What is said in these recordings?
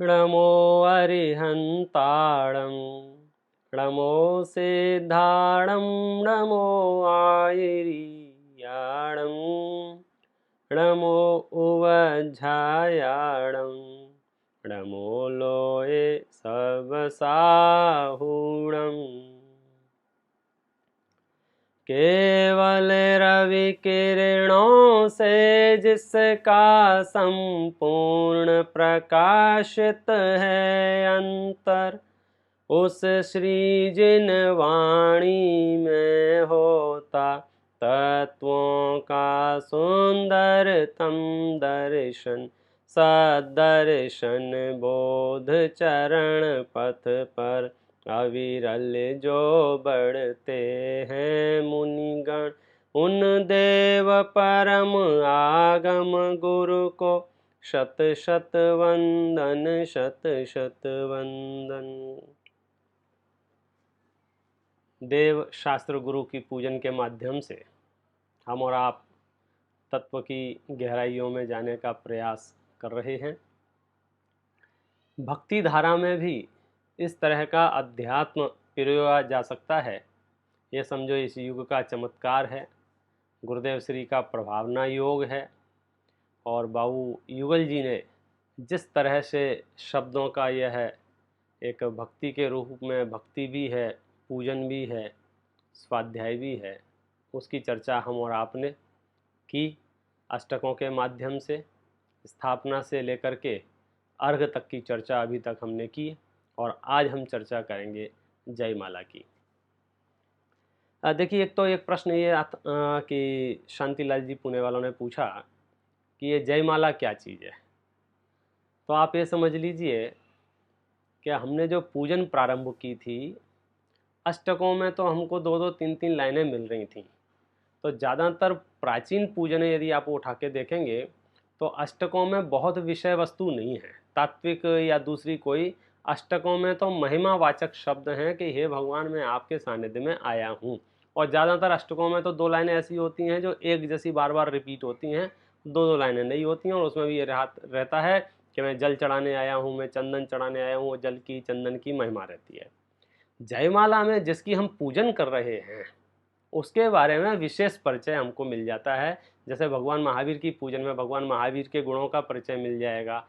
नमो अरिहन्ताणं नमो सिद्धाणं नमो आयर्याणं नमो उवज्झायाणं नमो लोये सर्वसाहुणम् केवल रवि किरणों से जिसका संपूर्ण प्रकाशित है अंतर, उस श्री जिन वाणी में होता तत्वों का सुंदरतम दर्शन, सदर्शन बोध चरण पथ पर अविरल जो बढ़ते हैं मुनिगण, उन देव परम आगम गुरु को शत शत वंदन, शत शत वंदन। देव शास्त्र गुरु की पूजन के माध्यम से हम और आप तत्व की गहराइयों में जाने का प्रयास कर रहे हैं। भक्ति धारा में भी इस तरह का अध्यात्म पिरोया जा सकता है। ये समझो इस युग का चमत्कार है, गुरुदेव श्री का प्रभावना योग है। और बाबू युगल जी ने जिस तरह से शब्दों का यह एक भक्ति के रूप में, भक्ति भी है, पूजन भी है, स्वाध्याय भी है, उसकी चर्चा हम और आपने की। अष्टकों के माध्यम से स्थापना से लेकर के अर्घ तक की चर्चा अभी तक हमने की, और आज हम चर्चा करेंगे जयमाला की। देखिए, एक प्रश्न ये कि शांतिलाल जी पुणे वालों ने पूछा कि ये जयमाला क्या चीज़ है। तो आप ये समझ लीजिए कि हमने जो पूजन प्रारंभ की थी, अष्टकों में तो हमको 2-2, 3-3 लाइनें मिल रही थीं। तो ज़्यादातर प्राचीन पूजन यदि आप उठा के देखेंगे तो अष्टकों में बहुत विषय वस्तु नहीं है, तात्विक या दूसरी कोई। अष्टकों में तो महिमावाचक शब्द हैं कि हे भगवान, मैं आपके सानिध्य में आया हूँ। और ज़्यादातर अष्टकों में तो 2 लाइनें ऐसी होती हैं जो एक जैसी बार बार रिपीट होती हैं, 2-2 लाइनें नहीं होती हैं। और उसमें भी ये रहता है कि मैं जल चढ़ाने आया हूँ, मैं चंदन चढ़ाने आया हूँ, और जल की, चंदन की महिमा रहती है। जयमाला में जिसकी हम पूजन कर रहे हैं उसके बारे में विशेष परिचय हमको मिल जाता है। जैसे भगवान महावीर की पूजन में भगवान महावीर के गुणों का परिचय मिल जाएगा,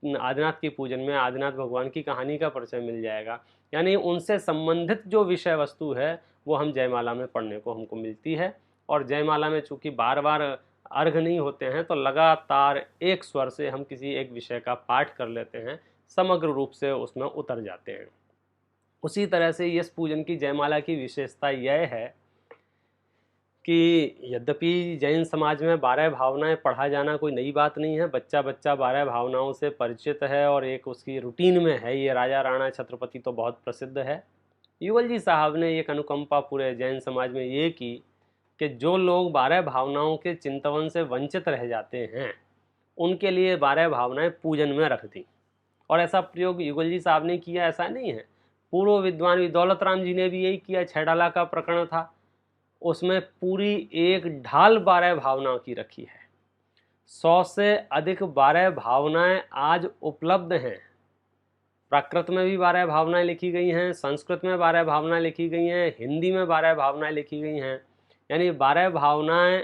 आदिनाथ की पूजन में आदिनाथ भगवान की कहानी का परिचय मिल जाएगा। यानी उनसे संबंधित जो विषय वस्तु है वो हम जयमाला में पढ़ने को हमको मिलती है। और जयमाला में चूँकि बार बार अर्घ नहीं होते हैं तो लगातार एक स्वर से हम किसी एक विषय का पाठ कर लेते हैं, समग्र रूप से उसमें उतर जाते हैं। उसी तरह से इस पूजन की, जयमाला की विशेषता यह है कि यद्यपि जैन समाज में 12 भावनाएं पढ़ा जाना कोई नई बात नहीं है, बच्चा बच्चा 12 भावनाओं से परिचित है और एक उसकी रूटीन में है। ये राजा राणा छत्रपति तो बहुत प्रसिद्ध है। युगल जी साहब ने एक अनुकंपा पूरे जैन समाज में ये की कि जो लोग 12 भावनाओं के चिंतवन से वंचित रह जाते हैं उनके लिए 12 भावनाएं पूजन में रख दी। और ऐसा प्रयोग युगल जी साहब ने किया ऐसा नहीं है, पूर्व विद्वान दौलत राम जी ने भी यही किया। छैडाला का प्रकरण था, उसमें पूरी एक ढाल 12 भावनाओं की रखी है। 100 से अधिक 12 भावनाएं आज उपलब्ध हैं। प्राकृत में भी 12 भावनाएं लिखी गई हैं, संस्कृत में 12 भावनाएं लिखी गई हैं, हिंदी में 12 भावनाएं लिखी गई हैं। यानी 12 भावनाएं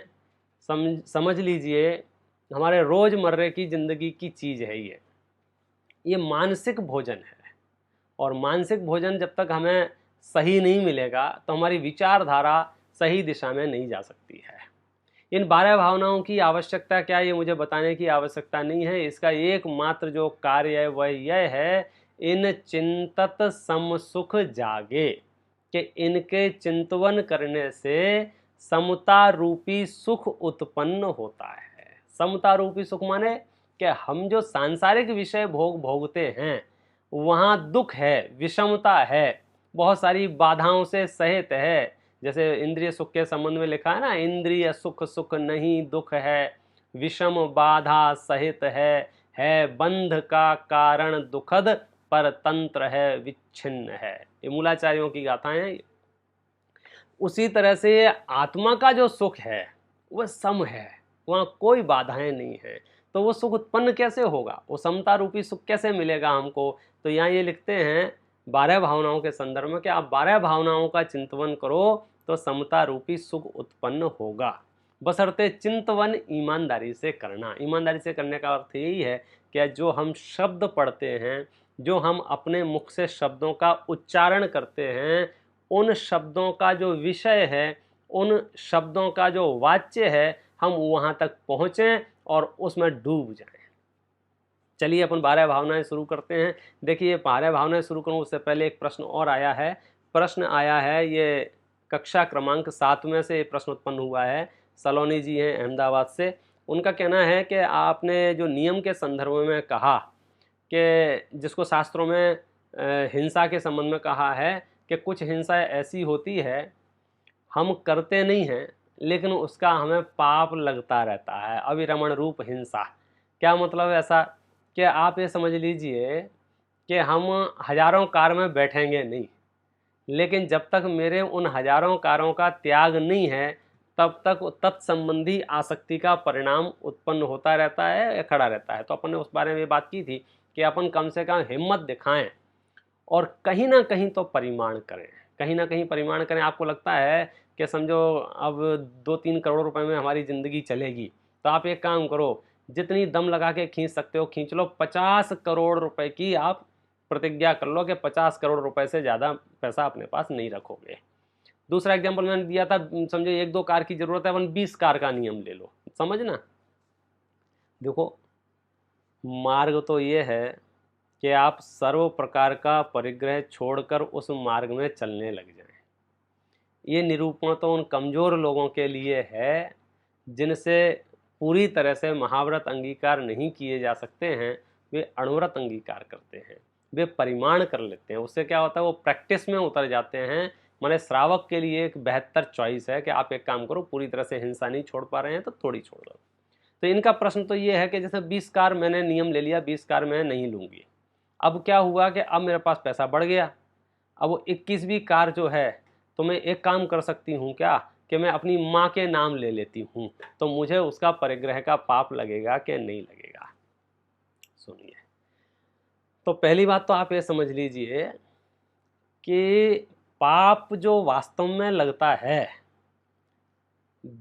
समझ लीजिए हमारे रोजमर्रे की जिंदगी की चीज़ है। ये मानसिक भोजन है, और मानसिक भोजन जब तक हमें सही नहीं मिलेगा तो हमारी विचारधारा सही दिशा में नहीं जा सकती है। इन 12 भावनाओं की आवश्यकता क्या है ये मुझे बताने की आवश्यकता नहीं है। इसका एकमात्र जो कार्य है वह यह है, इन चिंतत सम सुख जागे, कि इनके चिंतवन करने से समता रूपी सुख उत्पन्न होता है। समता रूपी सुख माने कि हम जो सांसारिक विषय भोगते हैं वहाँ दुख है, विषमता है, बहुत सारी बाधाओं से सहित है। जैसे इंद्रिय सुख के संबंध में लिखा है ना, इंद्रिय सुख सुख नहीं दुख है, विषम बाधा सहित है बंध का कारण दुखद, पर तंत्र है विच्छिन्न है। ये मूलाचार्यों की गाथाएं हैं। उसी तरह से आत्मा का जो सुख है वह सम है, वहाँ कोई बाधाएं नहीं है। तो वो सुख उत्पन्न कैसे होगा, वो समता रूपी सुख कैसे मिलेगा हमको। तो यहाँ ये लिखते हैं 12 भावनाओं के संदर्भ में कि आप 12 भावनाओं का चिंतन करो तो समता रूपी सुख उत्पन्न होगा, बशर्ते चिंतवन ईमानदारी से करना। ईमानदारी से करने का अर्थ यही है कि जो हम शब्द पढ़ते हैं, जो हम अपने मुख से शब्दों का उच्चारण करते हैं, उन शब्दों का जो विषय है, उन शब्दों का जो वाच्य है, हम वहाँ तक पहुँचें और उसमें डूब जाएं। चलिए अपन 12 भावनाएं शुरू करते हैं। देखिए 12 भावनाएं शुरू करूँ उससे पहले एक प्रश्न और आया है। प्रश्न आया है, ये कक्षा क्रमांक 7 में से ये प्रश्न उत्पन्न हुआ है। सलोनी जी हैं अहमदाबाद से। उनका कहना है कि आपने जो नियम के संदर्भ में कहा कि जिसको शास्त्रों में हिंसा के संबंध में कहा है कि कुछ हिंसा ऐसी होती है हम करते नहीं हैं लेकिन उसका हमें पाप लगता रहता है, अविरमण रूप हिंसा। क्या मतलब है ऐसा कि आप ये समझ लीजिए कि हम हजारों कार में बैठेंगे नहीं, लेकिन जब तक मेरे उन हजारों कारों का त्याग नहीं है तब तक तत्संबंधी आसक्ति का परिणाम उत्पन्न होता रहता है या खड़ा रहता है। तो अपन ने उस बारे में बात की थी कि अपन कम से कम हिम्मत दिखाएं और कहीं ना कहीं तो परिमाण करें, कहीं ना कहीं परिमाण करें। आपको लगता है कि समझो अब 2-3 करोड़ रुपए में हमारी ज़िंदगी चलेगी, तो आप एक काम करो, जितनी दम लगा के खींच सकते हो खींच लो। 50 करोड़ रुपए की आप प्रतिज्ञा कर लो कि 50 करोड़ रुपए से ज़्यादा पैसा अपने पास नहीं रखोगे। दूसरा एग्जाम्पल मैंने दिया था, समझो 1-2 कार की ज़रूरत है, अपन 20 कार का नियम ले लो। समझना, देखो मार्ग तो ये है कि आप सर्व प्रकार का परिग्रह छोड़कर उस मार्ग में चलने लग जाएं। ये निरूपण तो उन कमज़ोर लोगों के लिए है जिनसे पूरी तरह से महाव्रत अंगीकार नहीं किए जा सकते हैं। वे अणुव्रत अंगीकार करते हैं, वे परिमाण कर लेते हैं। उससे क्या होता है, वो प्रैक्टिस में उतर जाते हैं। माने श्रावक के लिए एक बेहतर चॉइस है कि आप एक काम करो, पूरी तरह से हिंसा नहीं छोड़ पा रहे हैं तो थोड़ी छोड़ दो। तो इनका प्रश्न तो ये है कि जैसे 20 कार मैंने नियम ले लिया, 20 कार मैं नहीं लूँगी। अब क्या हुआ कि अब मेरे पास पैसा बढ़ गया, अब वो 21वीं कार जो है, तो मैं एक काम कर सकती हूँ क्या कि मैं अपनी माँ के नाम ले लेती हूँ, तो मुझे उसका परिग्रह का पाप लगेगा कि नहीं लगेगा। सुनिए, तो पहली बात तो आप ये समझ लीजिए कि पाप जो वास्तव में लगता है,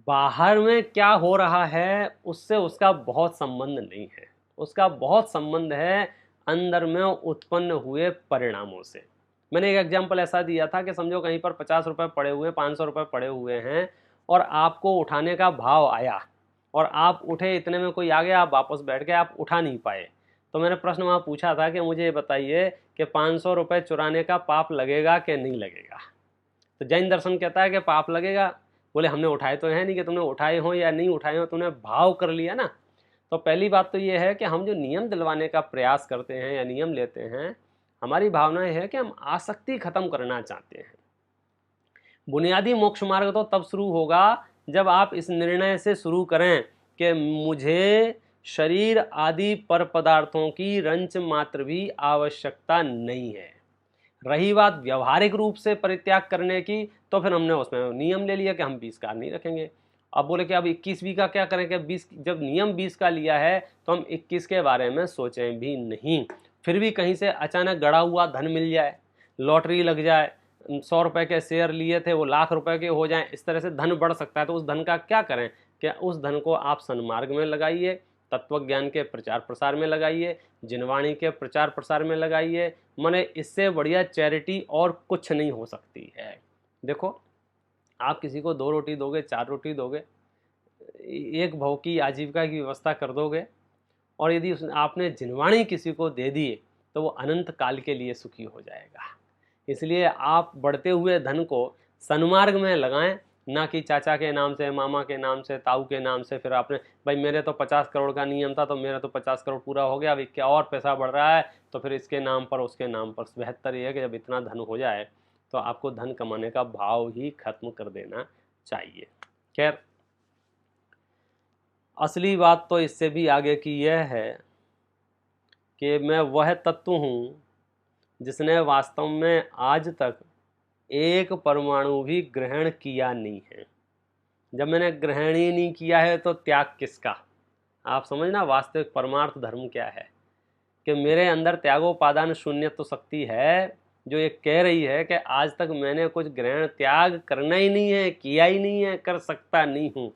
बाहर में क्या हो रहा है उससे उसका बहुत संबंध नहीं है। उसका बहुत संबंध है अंदर में उत्पन्न हुए परिणामों से। मैंने एक एग्जांपल ऐसा दिया था कि समझो कहीं पर 50 रुपये पड़े हुए, 500 रुपये पड़े हुए हैं और आपको उठाने का भाव आया और आप उठे, इतने में कोई आ गया, आप वापस बैठ गए, आप उठा नहीं पाए। तो मैंने प्रश्न वहाँ पूछा था कि मुझे ये बताइए कि 500 रुपये चुराने का पाप लगेगा कि नहीं लगेगा। तो जैन दर्शन कहता है कि पाप लगेगा। बोले हमने उठाए तो है नहीं, कि तुमने उठाए हो या नहीं उठाए हो, तुमने भाव कर लिया ना। तो पहली बात तो ये है कि हम जो नियम दिलवाने का प्रयास करते हैं या नियम लेते हैं, हमारी भावना है कि हम आसक्ति खत्म करना चाहते हैं। बुनियादी मोक्ष मार्ग तो तब शुरू होगा जब आप इस निर्णय से शुरू करें कि मुझे शरीर आदि पर पदार्थों की रंच मात्र भी आवश्यकता नहीं है। रही बात व्यवहारिक रूप से परित्याग करने की, तो फिर हमने उसमें नियम ले लिया कि हम 20 कार नहीं रखेंगे। अब बोले कि अब 21वीं का क्या करें कि 20, जब नियम 20 का लिया है तो हम 21 के बारे में सोचें भी नहीं। फिर भी कहीं से अचानक गड़ा हुआ धन मिल जाए, लॉटरी लग जाए, 100 रुपये के शेयर लिए थे वो लाख रुपए के हो जाएं, इस तरह से धन बढ़ सकता है। तो उस धन का क्या करें कि उस धन को आप सन्मार्ग में लगाइए, तत्व ज्ञान के प्रचार प्रसार में लगाइए, जिनवाणी के प्रचार प्रसार में लगाइए। माने इससे बढ़िया चैरिटी और कुछ नहीं हो सकती है। देखो आप किसी को 2 रोटी दोगे, 4 रोटी दोगे, एक भाव की आजीविका की व्यवस्था कर दोगे, और यदि आपने जिनवाणी किसी को दे दिए तो वो अनंत काल के लिए सुखी हो जाएगा। इसलिए आप बढ़ते हुए धन को सन्मार्ग में लगाएं, ना कि चाचा के नाम से, मामा के नाम से, ताऊ के नाम से। फिर आपने भाई मेरे तो 50 करोड़ का नियम था तो मेरा तो 50 करोड़ पूरा हो गया, अभी क्या और पैसा बढ़ रहा है, तो फिर इसके नाम पर उसके नाम पर। बेहतर यह है कि जब इतना धन हो जाए तो आपको धन कमाने का भाव ही खत्म कर देना चाहिए। खैर, असली बात तो इससे भी आगे की यह है कि मैं वह तत्व हूँ जिसने वास्तव में आज तक एक परमाणु भी ग्रहण किया नहीं है। जब मैंने ग्रहण ही नहीं किया है तो त्याग किसका? आप समझना वास्तविक परमार्थ धर्म क्या है, कि मेरे अंदर त्यागोपादान शून्य तो शक्ति है जो ये कह रही है कि आज तक मैंने कुछ ग्रहण त्याग करना ही नहीं है, किया ही नहीं है, कर सकता नहीं हूँ।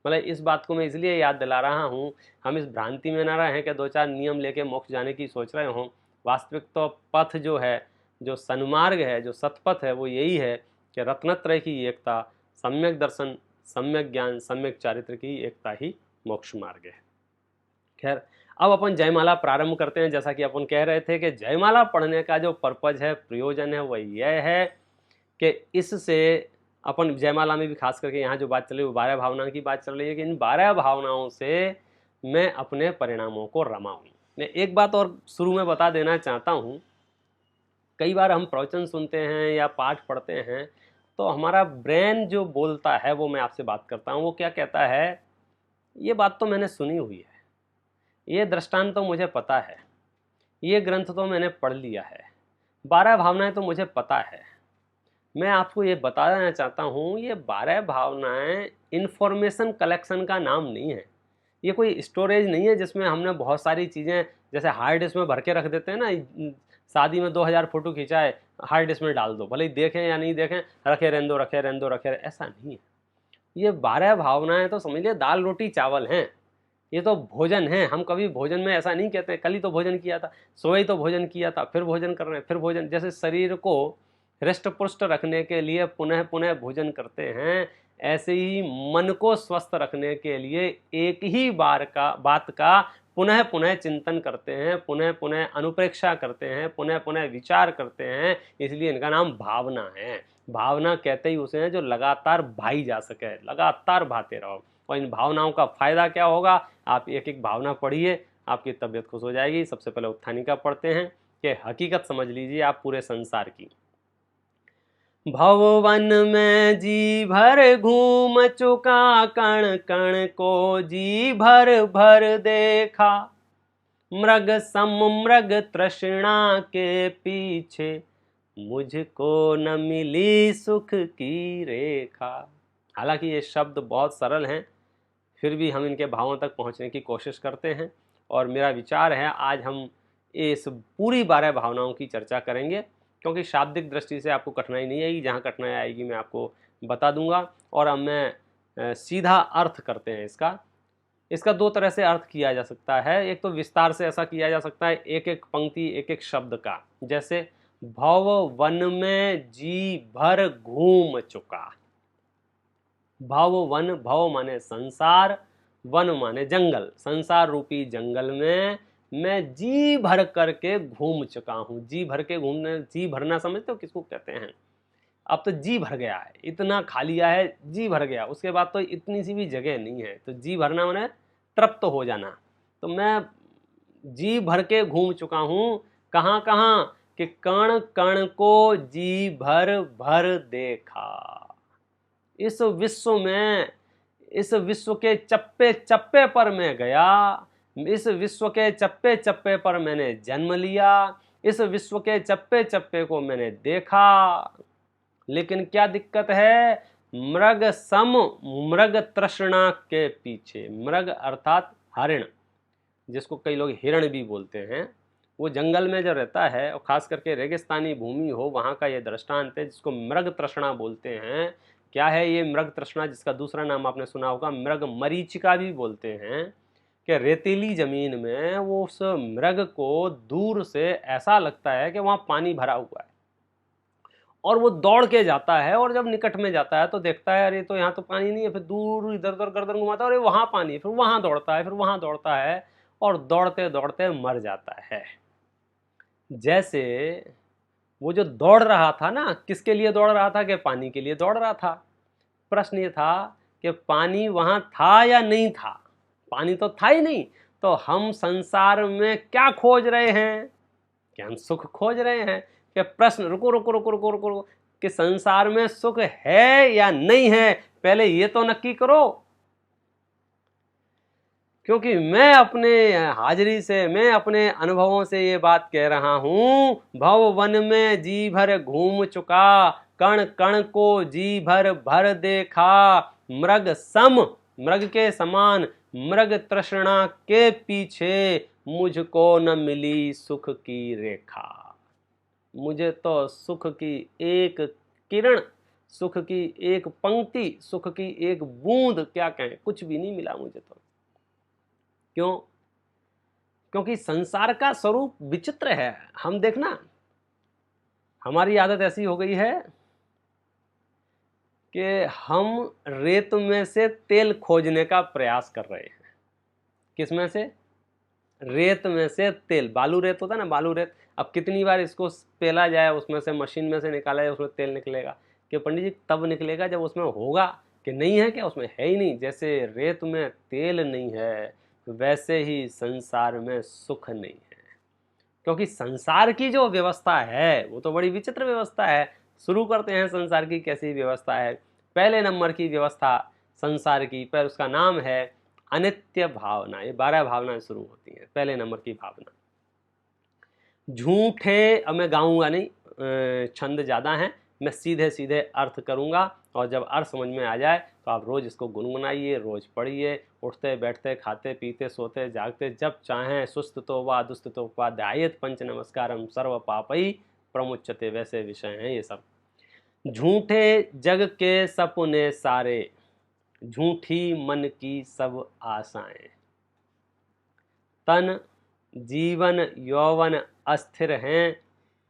मतलब इस बात को मैं इसलिए याद दिला रहा हूँ, हम इस भ्रांति में ना रहें कि 2-4 नियम लेके मोक्ष जाने की सोच रहे हों। वास्तविक तो पथ जो है, जो सन्मार्ग है, जो सतपथ है, वो यही है कि रत्नत्रय की एकता, सम्यक दर्शन, सम्यक ज्ञान, सम्यक चारित्र की एकता ही मोक्ष मार्ग है। खैर, अब अपन जयमाला प्रारंभ करते हैं। जैसा कि अपन कह रहे थे कि जयमाला पढ़ने का जो पर्पज है, प्रयोजन है, वह यह है कि इससे अपन जयमाला में भी खास करके यहाँ जो बात चल रही है वो 12 भावनाओं की बात चल रही है कि इन 12 भावनाओं से मैं अपने परिणामों को रमाऊं। मैं एक बात और शुरू में बता देना चाहता हूँ, कई बार हम प्रवचन सुनते हैं या पाठ पढ़ते हैं तो हमारा ब्रेन जो बोलता है, वो मैं आपसे बात करता हूँ, वो क्या कहता है, ये बात तो मैंने सुनी हुई है, ये दृष्टांत तो मुझे पता है, ये ग्रंथ तो मैंने पढ़ लिया है, 12 भावनाएं तो मुझे पता है। मैं आपको ये बताना चाहता हूँ, ये 12 भावनाएं इंफॉर्मेशन कलेक्शन का नाम नहीं है। ये कोई स्टोरेज नहीं है जिसमें हमने बहुत सारी चीज़ें जैसे हार्ड डिस्क में भर के रख देते हैं ना, शादी में 2000 फोटो खिंचाए, हार्ड डिस्क में डाल दो, भले ही देखें या नहीं देखें, रखे रहने दो, रखे रहने दो, रखे, ऐसा नहीं है। ये 12 भावनाएं तो समझ लिया दाल रोटी चावल हैं, ये तो भोजन है। हम कभी भोजन में ऐसा नहीं कहते कल ही तो भोजन किया था, सोए तो भोजन किया था, फिर भोजन कर रहे हैं, फिर भोजन। जैसे शरीर को हृष्ट पुष्ट रखने के लिए पुनः पुनः भोजन करते हैं, ऐसे ही मन को स्वस्थ रखने के लिए एक ही बात का पुनः पुनः चिंतन करते हैं, पुनः पुनः अनुप्रेक्षा करते हैं, पुनः पुनः विचार करते हैं, इसलिए इनका नाम भावना है। भावना कहते ही उसे हैं जो लगातार भाई जा सके, लगातार भाते रहो। और इन भावनाओं का फायदा क्या होगा, आप एक एक भावना पढ़िए, आपकी तबीयत खुश हो जाएगी। सबसे पहले उत्थानिका पढ़ते हैं कि हकीकत समझ लीजिए आप पूरे संसार की। भववन में जी भर घूम चुका, कण कण को जी भर भर देखा, मृग सम मृग तृष्णा के पीछे, मुझको न मिली सुख की रेखा। हालांकि ये शब्द बहुत सरल हैं, फिर भी हम इनके भावों तक पहुंचने की कोशिश करते हैं। और मेरा विचार है आज हम इस पूरी 12 भावनाओं की चर्चा करेंगे, क्योंकि शाब्दिक दृष्टि से आपको कठिनाई नहीं आएगी। जहाँ कठिनाई आएगी मैं आपको बता दूंगा। और अब मैं सीधा अर्थ करते हैं इसका 2 तरह से अर्थ किया जा सकता है। एक तो विस्तार से ऐसा किया जा सकता है, एक एक पंक्ति एक एक शब्द का। जैसे भव वन में जी भर घूम चुका। भव वन, भव माने संसार, वन माने जंगल। संसार रूपी जंगल में मैं जी भर करके घूम चुका हूँ। जी भर के घूमने, जी भरना समझते हो किसको कहते हैं? अब तो जी भर गया है, इतना खा लिया है, जी भर गया, उसके बाद तो इतनी सी भी जगह नहीं है। तो जी भरना माने तृप्त हो जाना। तो मैं जी भर के घूम चुका हूँ। कहाँ कहाँ? कि कण कण को जी भर भर देखा। इस विश्व में, इस विश्व के चप्पे चप्पे पर मैं गया, इस विश्व के चप्पे चप्पे पर मैंने जन्म लिया, इस विश्व के चप्पे चप्पे को मैंने देखा। लेकिन क्या दिक्कत है? मृग सम मृग तृष्णा के पीछे। मृग अर्थात हरिण, जिसको कई लोग हिरण भी बोलते हैं। वो जंगल में जो रहता है और खास करके रेगिस्तानी भूमि हो, वहाँ का ये दृष्टांत है जिसको मृग तृष्णा बोलते हैं। क्या है ये मृग तृष्णा? जिसका दूसरा नाम आपने सुना होगा मृग मरीचिका भी बोलते हैं। कि रेतीली जमीन में वो उस मृग को दूर से ऐसा लगता है कि वहाँ पानी भरा हुआ है, और वो दौड़ के जाता है। और जब निकट में जाता है तो देखता है अरे तो यहाँ तो पानी नहीं है। फिर दूर इधर उधर गर्दन घुमाता है, अरे वहाँ पानी है। फिर वहाँ दौड़ता है, फिर वहाँ दौड़ता है, और दौड़ते दौड़ते मर जाता है। जैसे वो जो दौड़ रहा था ना, किसके लिए दौड़ रहा था? कि पानी के लिए दौड़ रहा था। प्रश्न ये था कि पानी वहाँ था या नहीं था? पानी तो था ही नहीं। तो हम संसार में क्या खोज रहे हैं? कि हम सुख खोज रहे हैं। कि प्रश्न, रुको रुको रुको रुको रुको रुको, कि संसार में सुख है या नहीं है, पहले ये तो नक्की करो। क्योंकि मैं अपने हाजिरी से, मैं अपने अनुभवों से ये बात कह रहा हूं, भव वन में जी भर घूम चुका, कण कण को जी भर भर देखा, मृग सम, मृग के समान, मृग तृष्णा के पीछे मुझको न मिली सुख की रेखा। मुझे तो सुख की एक किरण, सुख की एक पंक्ति, सुख की एक बूंद, क्या कहें, कुछ भी नहीं मिला मुझे तो। क्यों? क्योंकि संसार का स्वरूप विचित्र है। हम देखना, हमारी आदत ऐसी हो गई है कि हम रेत में से तेल खोजने का प्रयास कर रहे हैं। किस में से? रेत में से तेल। बालू रेत होता है ना, बालू रेत। अब कितनी बार इसको पेला जाए, उसमें से मशीन में से निकाला जाए, उसमें तेल निकलेगा कि पंडित जी तब निकलेगा जब उसमें होगा, कि नहीं है क्या, उसमें है ही नहीं। जैसे रेत में तेल नहीं है, वैसे ही संसार में सुख नहीं है। क्योंकि संसार की जो व्यवस्था है वो तो बड़ी विचित्र व्यवस्था है। शुरू करते हैं संसार की कैसी व्यवस्था है। पहले नंबर की व्यवस्था संसार की, पर उसका नाम है अनित्य भावना। ये 12 भावनाएं शुरू होती हैं। पहले नंबर की भावना झूठे, अब मैं गाऊंगा नहीं, छंद ज़्यादा हैं, मैं सीधे सीधे अर्थ करूंगा, और जब अर्थ समझ में आ जाए तो आप रोज़ इसको गुनगुनाइए, रोज़ पढ़िए, उठते बैठते खाते पीते सोते जागते जब चाहें। सुस्त तो वा दुस्त तो वा ध्यायेत पंच नमस्कारम सर्व पापई प्रमुच्यते, वैसे विषय हैं ये सब। झूठे जग के सपने सारे, झूठी मन की सब आशाएं, तन जीवन यौवन अस्थिर हैं,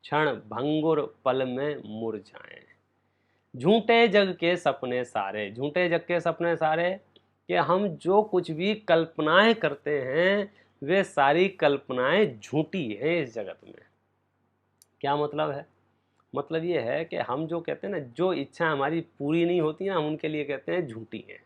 क्षण भंगुर पल में मुरझाएं। झूठे जग के सपने सारे, झूठे जग के सपने सारे कि हम जो कुछ भी कल्पनाएं करते हैं वे सारी कल्पनाएं झूठी हैं इस जगत में। क्या मतलब है? मतलब ये है कि हम जो कहते हैं ना, जो इच्छा हमारी पूरी नहीं होती ना, हम उनके लिए कहते हैं झूठी है।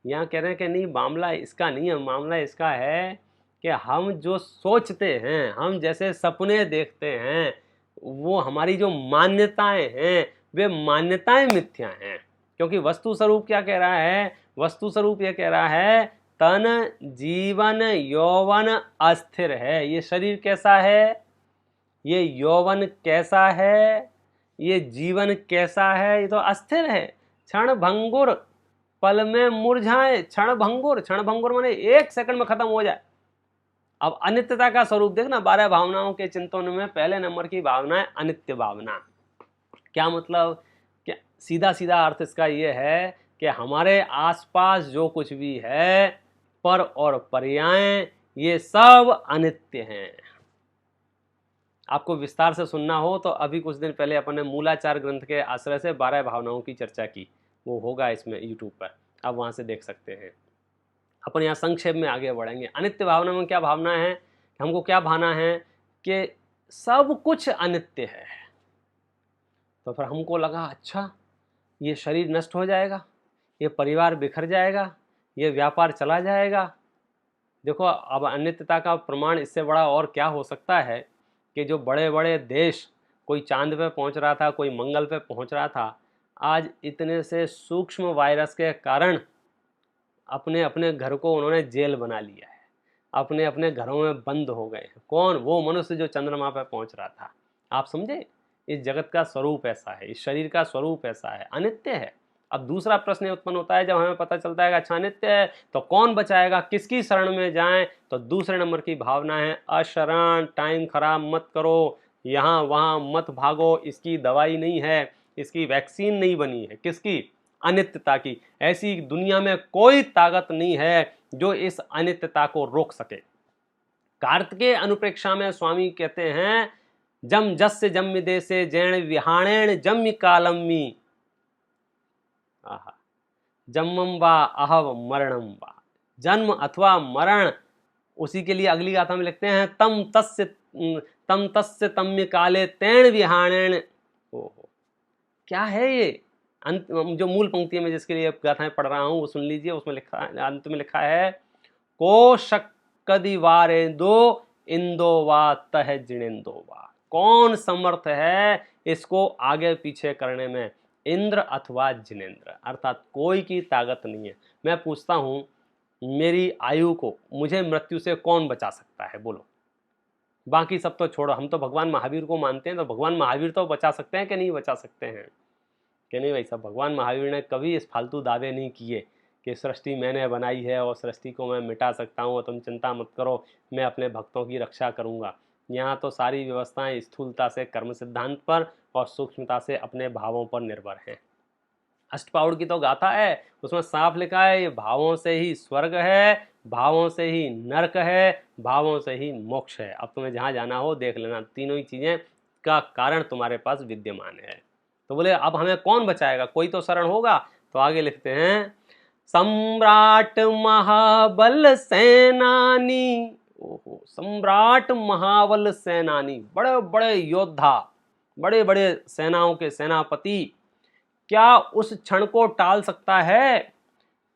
यहाँ कह रहे हैं कि नहीं, मामला इसका नहीं है, मामला इसका है कि हम जो सोचते हैं, हम जैसे सपने देखते हैं, वो हमारी जो मान्यताएं हैं वे मान्यताएं मिथ्या हैं। क्योंकि वस्तु स्वरूप क्या कह रहा है? वस्तु स्वरूप ये कह रहा है तन जीवन यौवन अस्थिर है। ये शरीर कैसा है, ये यौवन कैसा है, ये जीवन कैसा है, ये तो अस्थिर है। क्षण भंगुर पल में मुरझाए। क्षण भंगुर, क्षण भंगुर माने 1 सेकंड में खत्म हो जाए। अब अनित्यता का स्वरूप देखना, 12 भावनाओं के चिंतन में पहले नंबर की भावना है अनित्य भावना। क्या मतलब? क्या सीधा सीधा अर्थ इसका ये है कि हमारे आसपास जो कुछ भी है, पर और पर्याय, ये सब अनित्य हैं। आपको विस्तार से सुनना हो तो अभी कुछ दिन पहले अपन ने मूलाचार ग्रंथ के आश्रय से 12 भावनाओं की चर्चा की, वो होगा इसमें यूट्यूब पर, आप वहां से देख सकते हैं। अपन यहाँ संक्षेप में आगे बढ़ेंगे। अनित्य भावना में क्या भावना है, हमको क्या भाना है कि सब कुछ अनित्य है। तो फिर हमको लगा अच्छा ये शरीर नष्ट हो जाएगा, ये परिवार बिखर जाएगा, ये व्यापार चला जाएगा। देखो अब अनित्यता का प्रमाण इससे बड़ा और क्या हो सकता है कि जो बड़े बड़े देश, कोई चांद पे पहुंच रहा था, कोई मंगल पे पहुंच रहा था, आज इतने से सूक्ष्म वायरस के कारण अपने अपने घर को उन्होंने जेल बना लिया है, अपने अपने घरों में बंद हो गए हैं। कौन? वो मनुष्य जो चंद्रमा पर पहुंच रहा था। आप समझे? इस जगत का स्वरूप ऐसा है, इस शरीर का स्वरूप ऐसा है, अनित्य है। अब दूसरा प्रश्न उत्पन्न होता है जब हमें पता चलता है कि अच्छा अनित्य है तो कौन बचाएगा, किसकी शरण में जाएं? तो दूसरे नंबर की भावना है अशरण। टाइम खराब मत करो, यहाँ वहाँ मत भागो, इसकी दवाई नहीं है, इसकी वैक्सीन नहीं बनी है। किसकी? अनित्यता की। ऐसी दुनिया में कोई ताकत नहीं है जो इस अनित्यता को रोक सके। कार्तिकेय अनुप्रेक्षा में स्वामी कहते हैं जम जस्य जम्य देशे जैन विहाणेन जम्य कालम्मी जन्मम वा अहव मरणम वा। जन्म अथवा मरण, उसी के लिए अगली गाथा में लिखते हैं तम तस्य तम्य काले तैण विहाणेन। ओहो, क्या है ये? अंत जो मूल पंक्ति में जिसके लिए गाथाएं पढ़ रहा हूं वो सुन लीजिए। उसमें लिखा, अंत में लिखा है को शक्कदि वारेंदो इंदो वा तह जिणेंदो वा। कौन समर्थ है इसको आगे पीछे करने में? इंद्र अथवा जिनेंद्र, अर्थात कोई की ताकत नहीं है। मैं पूछता हूं मेरी आयु को, मुझे मृत्यु से कौन बचा सकता है? बोलो। बाकी सब तो छोड़ो, हम तो भगवान महावीर को मानते हैं, तो भगवान महावीर तो बचा सकते हैं कि नहीं बचा सकते हैं? कि नहीं भाई साहब, भगवान महावीर ने कभी इस फालतू दावे नहीं किए कि सृष्टि मैंने बनाई है और सृष्टि को मैं मिटा सकता हूँ, तुम चिंता मत करो, मैं अपने भक्तों की रक्षा करूँगा। यहाँ तो सारी व्यवस्थाएं स्थूलता से कर्म सिद्धांत पर और सूक्ष्मता से अपने भावों पर निर्भर हैं। अष्टपाउड़ की तो गाथा है, उसमें साफ लिखा है ये भावों से ही स्वर्ग है, भावों से ही नरक है, भावों से ही मोक्ष है। अब तुम्हें जहाँ जाना हो देख लेना, तीनों ही चीज़ें का कारण तुम्हारे पास विद्यमान है। तो बोले अब हमें कौन बचाएगा, कोई तो शरण होगा। तो आगे लिखते हैं, सम्राट महाबल सेनानी। ओहो, सम्राट महाबल सेनानी, बड़े बड़े योद्धा, बड़े बड़े सेनाओं के सेनापति, क्या उस क्षण को टाल सकता है?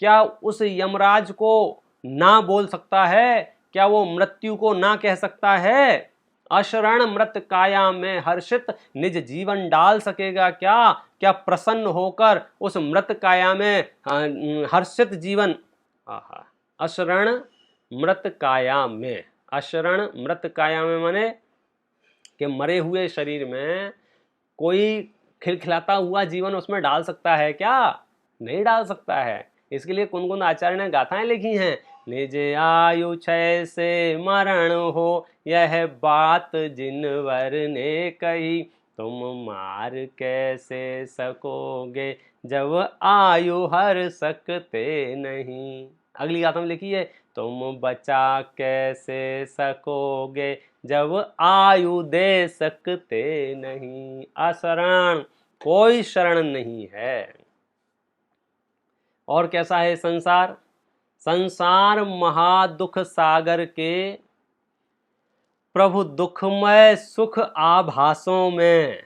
क्या उस यमराज को ना बोल सकता है? क्या वो मृत्यु को ना कह सकता है? अशरण मृत काया में हर्षित निज जीवन डाल सकेगा क्या? क्या प्रसन्न होकर उस मृत काया में हर्षित जीवन, अशरण मृत काया में, अशरण मृत काया में माने कि मरे हुए शरीर में कोई खिलखिलाता हुआ जीवन उसमें डाल सकता है क्या? नहीं डाल सकता है। इसके लिए कुनकुन आचार्य ने गाथाएं लिखी हैं, निज आयु क्षय से मरण हो, यह बात जिनवर ने कही, तुम मार कैसे सकोगे जब आयु हर सकते नहीं। अगली गाथा में लिखी है, तुम बचा कैसे सकोगे जब आयु दे सकते नहीं। अशरण, कोई शरण नहीं है। और कैसा है संसार? संसार महादुख सागर के प्रभु दुखमय सुख आभासों में।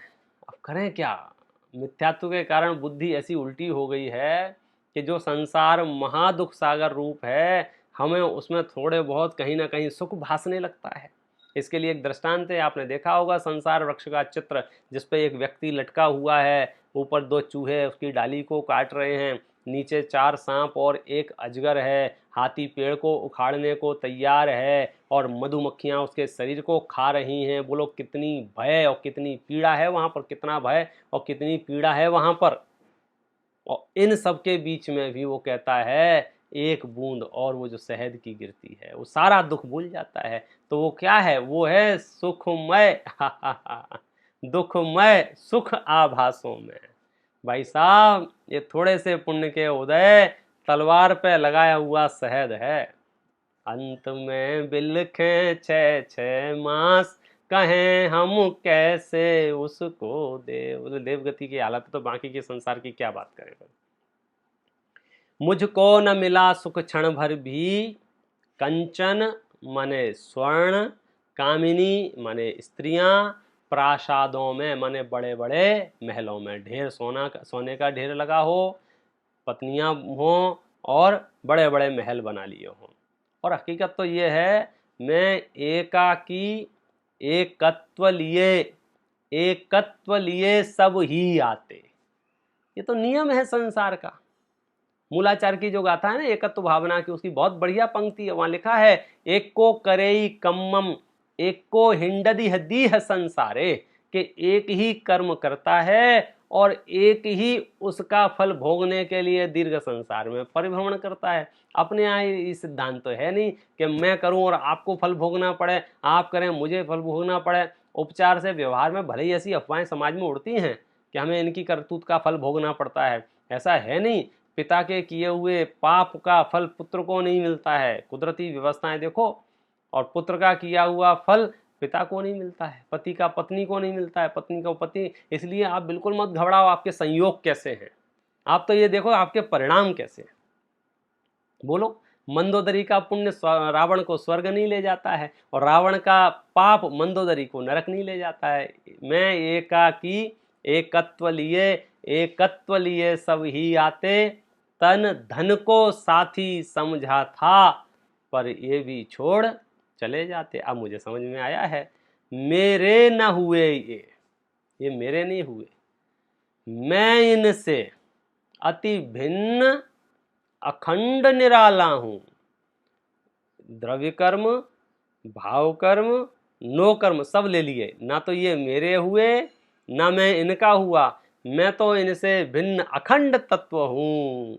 अब करें क्या? मिथ्यात्व के कारण बुद्धि ऐसी उल्टी हो गई है कि जो संसार महादुख सागर रूप है, हमें उसमें थोड़े बहुत कहीं ना कहीं सुख भासने लगता है। इसके लिए एक दृष्टांत है, आपने देखा होगा संसार वृक्ष का चित्र, जिसपे एक व्यक्ति लटका हुआ है, ऊपर दो चूहे उसकी डाली को काट रहे हैं, नीचे 4 सांप और एक अजगर है, हाथी पेड़ को उखाड़ने को तैयार है और मधुमक्खियां उसके शरीर को खा रही हैं। बोलो कितनी भय और कितनी पीड़ा है वहां पर, कितना भय और कितनी पीड़ा है वहां पर। और इन सब के बीच में भी वो कहता है एक बूंद और वो जो शहद की गिरती है, वो सारा दुख भूल जाता है। तो वो क्या है? वो है सुखमय दुखमय सुख आभासों में। भाई साहब, ये थोड़े से पुण्य के उदय तलवार पे लगाया हुआ शहद है। अंत में बिलखे 6 मास, कहें हम कैसे उसको दे। देवगति की हालत, तो बाकी के संसार की क्या बात करें। मुझको न मिला सुख क्षण भर भी, कंचन माने स्वर्ण, कामिनी माने स्त्रियां, प्रासादों में माने बड़े बड़े महलों में, ढेर सोने का ढेर लगा हो, पत्नियां हों और बड़े बड़े महल बना लिए हों। और हकीकत तो ये है, मैं एकत्व लिए सब ही आते। ये तो नियम है संसार का। मूलाचार की जो गाथा है ना एकत्व भावना की, उसकी बहुत बढ़िया पंक्ति है। वहां लिखा है, एक को करेई कम्मम, एक को हिंडदी दीह संसारे, कि एक ही कर्म करता है और एक ही उसका फल भोगने के लिए दीर्घ संसार में परिभ्रमण करता है। अपने यहाँ ये सिद्धांत तो है नहीं कि मैं करूं और आपको फल भोगना पड़े, आप करें मुझे फल भोगना पड़े। उपचार से व्यवहार में भले ही ऐसी अफवाहें समाज में उड़ती हैं कि हमें इनकी करतूत का फल भोगना पड़ता है, ऐसा है नहीं। पिता के किए हुए पाप का फल पुत्र को नहीं मिलता है, कुदरती व्यवस्थाएं देखो। और पुत्र का किया हुआ फल पिता को नहीं मिलता है, पति का पत्नी को नहीं मिलता है, पत्नी को पति। इसलिए आप बिल्कुल मत घबराओ आपके संयोग कैसे हैं, आप तो ये देखो आपके परिणाम कैसे हैं। बोलो, मंदोदरी का पुण्य रावण को स्वर्ग नहीं ले जाता है और रावण का पाप मंदोदरी को नरक नहीं ले जाता है। मैं एकाकी एकत्व लिए सब ही आते, तन धन को साथी समझा था, पर ये भी छोड़ चले जाते। अब मुझे समझ में आया है, मेरे न हुए ये मेरे नहीं हुए, मैं इनसे अति भिन्न अखंड निराला हूं। द्रव्य कर्म, भाव कर्म, नो कर्म सब ले लिए, ना तो ये मेरे हुए ना मैं इनका हुआ, मैं तो इनसे भिन्न अखंड तत्व हूं।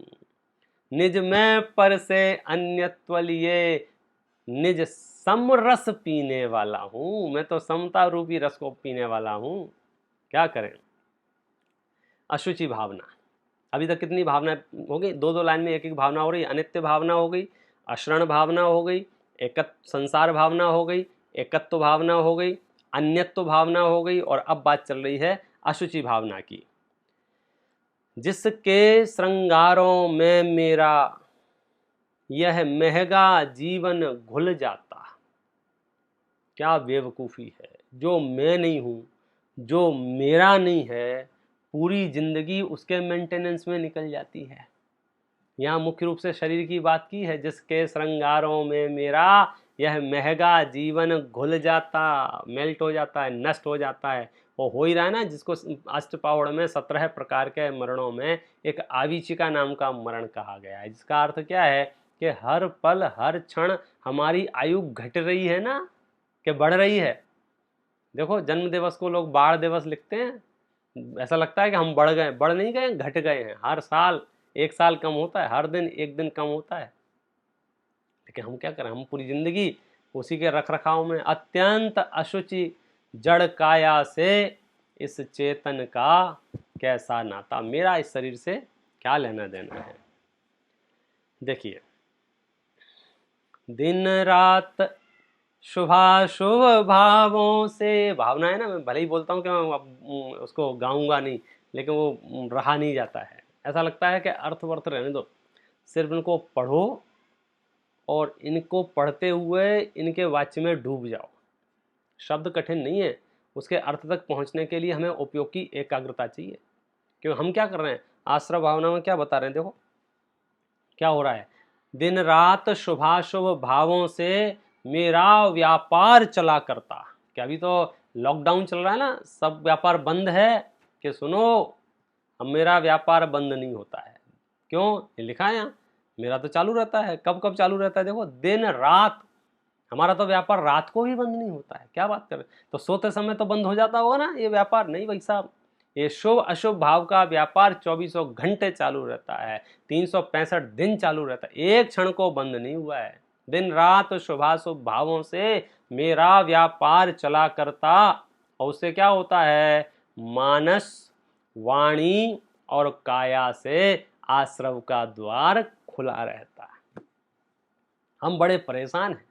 निज में पर से अन्यत्व लिए, निज सम रस पीने वाला हूं। मैं तो समता रूपी रस को पीने वाला हूं। क्या करें। अशुचि भावना, अभी तक कितनी भावना हो गई, दो दो लाइन में एक एक भावना हो रही। अनित्य भावना हो गई, अशरण भावना हो गई, एकत्व संसार भावना हो गई, एकत्व भावना हो गई, अन्यत्व भावना हो गई, और अब बात चल रही है अशुचि भावना की। जिसके श्रृंगारों में मेरा यह महंगा जीवन घुल जाता। क्या बेवकूफ़ी है। जो मैं नहीं हूँ, जो मेरा नहीं है, पूरी जिंदगी उसके मेंटेनेंस में निकल जाती है। यहाँ मुख्य रूप से शरीर की बात की है। जिसके श्रृंगारों में मेरा यह महंगा जीवन घुल जाता, मेल्ट हो जाता है, नष्ट हो जाता है। वो हो ही रहा है ना, जिसको अष्टपावड़ में 17 प्रकार के मरणों में एक आविचिका नाम का मरण कहा गया है। जिसका अर्थ क्या है कि हर पल हर क्षण हमारी आयु घट रही है ना, कि बढ़ रही है। देखो, जन्म दिवस को लोग बाढ़ दिवस लिखते हैं, ऐसा लगता है कि हम बढ़ गए। बढ़ नहीं गए, घट गए हैं। हर साल एक साल कम होता है, हर दिन एक दिन कम होता है। लेकिन हम क्या करें, हम पूरी जिंदगी उसी के रख रखाव में। अत्यंत अशुचि जड़ काया से इस चेतन का कैसा नाता। मेरा इस शरीर से क्या लेना देना है। देखिए, दिन रात शुभाशुभ भावों से, भावना है ना, मैं भले ही बोलता हूँ कि मैं उसको गाऊंगा नहीं, लेकिन वो रहा नहीं जाता है। ऐसा लगता है कि अर्थ वर्थ रहने दो, सिर्फ इनको पढ़ो और इनको पढ़ते हुए इनके वाच्य में डूब जाओ। शब्द कठिन नहीं है, उसके अर्थ तक पहुंचने के लिए हमें उपयोग की एकाग्रता चाहिए। क्योंकि हम क्या कर रहे हैं, आश्रय भावना में क्या बता रहे हैं। देखो क्या हो रहा है, दिन रात शुभाशुभ भावों से मेरा व्यापार चला करता। क्या अभी तो लॉकडाउन चल रहा है ना, सब व्यापार बंद है। कि सुनो, अब मेरा व्यापार बंद नहीं होता है। क्यों, ये लिखा है यहाँ, मेरा तो चालू रहता है। कब कब चालू रहता है, देखो, दिन रात। हमारा तो व्यापार रात को भी बंद नहीं होता है। क्या बात कर रहे, तो सोते समय तो बंद हो जाता होगा ना ये व्यापार। नहीं भाई साहब, ये शुभ अशुभ भाव का व्यापार 24 घंटे चालू रहता है, 365 दिन चालू रहता है। एक क्षण को बंद नहीं हुआ है। दिन रात शुभाशुभ भावों से मेरा व्यापार चला करता। और उससे क्या होता है, मानस वाणी और काया से आश्रव का द्वार खुला रहता है। हम बड़े परेशान हैं,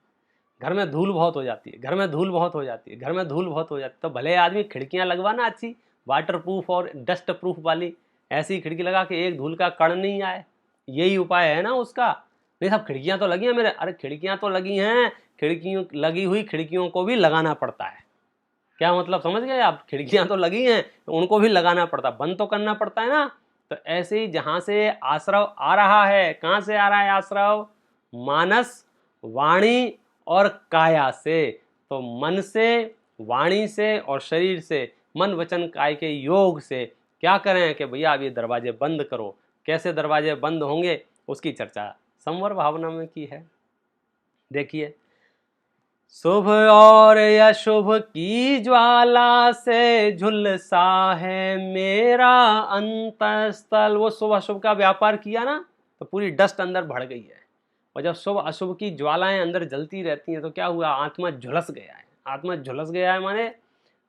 घर में धूल बहुत हो जाती है, घर में धूल बहुत हो जाती है, घर में धूल बहुत हो जाती है। तो भले आदमी खिड़कियां लगवाना अच्छी वाटर प्रूफ और डस्ट प्रूफ वाली, ऐसी खिड़की लगा के एक धूल का कण नहीं आए। यही उपाय है ना उसका। नहीं साहब, खिड़कियां तो लगी हैं मेरे। अरे खिड़कियां तो लगी हैं, खिड़कियों लगी हुई खिड़कियों को भी लगाना पड़ता है। क्या मतलब, समझ गए आप। खिड़कियां तो लगी हैं, उनको भी लगाना पड़ता है, बंद तो करना पड़ता है ना। तो ऐसे ही जहां से आश्रव आ रहा है, कहां से आ रहा है आश्रव, मानस वाणी और काया से। तो मन से, वाणी से और शरीर से, मन वचन काय के योग से क्या करें कि भैया अब ये दरवाजे बंद करो। कैसे दरवाजे बंद होंगे, उसकी चर्चा संवर भावना में की है। देखिए, शुभ और अशुभ की ज्वाला से झुलसा है मेरा अंतस्थल। वो शुभ अशुभ का व्यापार किया ना, तो पूरी डस्ट अंदर भर गई है। और जब शुभ अशुभ की ज्वालाएं अंदर जलती रहती हैं तो क्या हुआ, आत्मा झुलस गया है। आत्मा झुलस गया है माने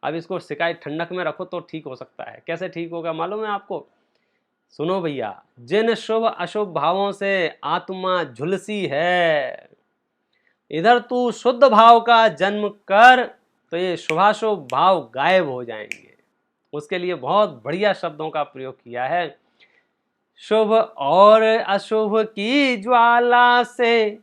अब इसको सिकाई ठंडक में रखो तो ठीक हो सकता है। कैसे ठीक होगा मालूम है आपको, सुनो भैया। जिन शुभ अशुभ भावों से आत्मा झुलसी है, इधर तू शुद्ध भाव का जन्म कर तो ये शुभाशुभ भाव गायब हो जाएंगे। उसके लिए बहुत बढ़िया शब्दों का प्रयोग किया है। शुभ और अशुभ की ज्वाला से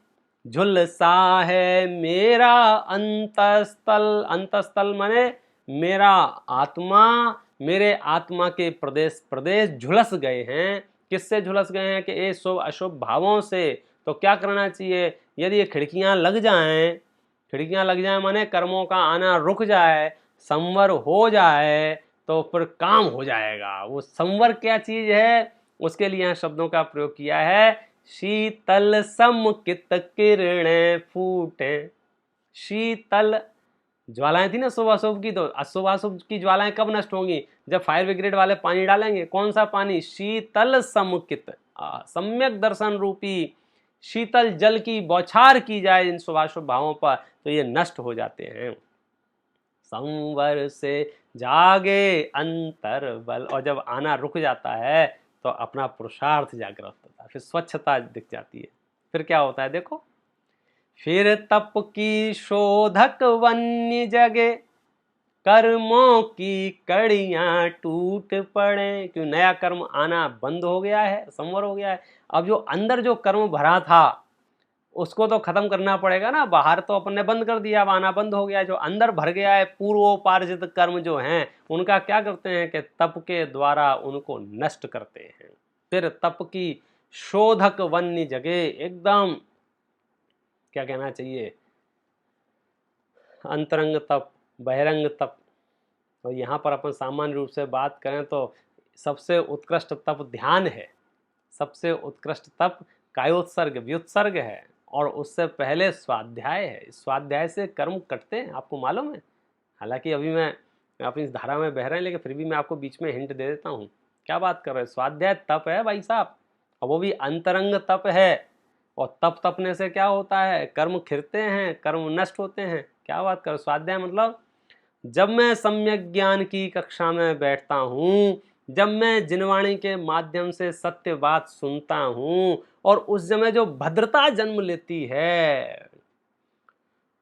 झुलसा है मेरा अंतस्थल। अंतस्थल माने मेरा आत्मा, मेरे आत्मा के प्रदेश प्रदेश झुलस गए हैं। किससे झुलस गए हैं कि ये शुभ अशुभ भावों से। तो क्या करना चाहिए, यदि ये खिड़कियां लग जाएं, खिड़कियां लग जाएं माने कर्मों का आना रुक जाए, संवर हो जाए, तो फिर काम हो जाएगा। वो संवर क्या चीज है, उसके लिए यहाँ शब्दों का प्रयोग किया है। शीतल समकित किरणें फूटे। शीतल ज्वालाएं थी ना शुभ अशुभ की, तो अशुभ अशुभ की ज्वालाएं कब नष्ट होंगी, जब फायर ब्रिगेड वाले पानी डालेंगे। कौन सा पानी, शीतल समकित। सम्यक दर्शन रूपी शीतल जल की बौछार की जाए इन शुभाशुभ भावों पर तो ये नष्ट हो जाते हैं। संवर से जागे अंतर बल, और जब आना रुक जाता है तो अपना पुरुषार्थ जागृत होता है, फिर स्वच्छता दिख जाती है। फिर क्या होता है देखो, फिर तप की शोधक वन्य जगे कर्मों की कड़ियां टूट पड़े, क्यों नया कर्म आना बंद हो गया है, संवर हो गया है। अब जो अंदर जो कर्म भरा था उसको तो खत्म करना पड़ेगा ना, बाहर तो अपन ने बंद कर दिया, अब आना बंद हो गया। जो अंदर भर गया है पूर्वोपार्जित कर्म जो हैं उनका क्या करते हैं कि तप के द्वारा उनको नष्ट करते हैं। फिर तप की शोधक वन्य जगह, एकदम क्या कहना चाहिए, अंतरंग तप, बहिरंग तप। और यहाँ पर अपन सामान्य रूप से बात करें तो सबसे उत्कृष्ट तप ध्यान है, सबसे उत्कृष्ट तप कायोत्सर्ग व्युत्सर्ग है, और उससे पहले स्वाध्याय है। स्वाध्याय से कर्म कटते हैं, आपको मालूम है। हालांकि अभी मैं अपनी इस धारा में बह रहे हैं, लेकिन फिर भी मैं आपको बीच में हिंट दे देता हूँ। क्या बात कर रहे हैं, स्वाध्याय तप है भाई साहब, और वो भी अंतरंग तप है। और तप तपने से क्या होता है, कर्म खिरते हैं, कर्म नष्ट होते हैं। क्या बात कर, स्वाध्याय मतलब जब मैं सम्यक ज्ञान की कक्षा में बैठता हूँ, जब मैं जिनवाणी के माध्यम से सत्य बात सुनता हूँ, और उस समय जो भद्रता जन्म लेती है,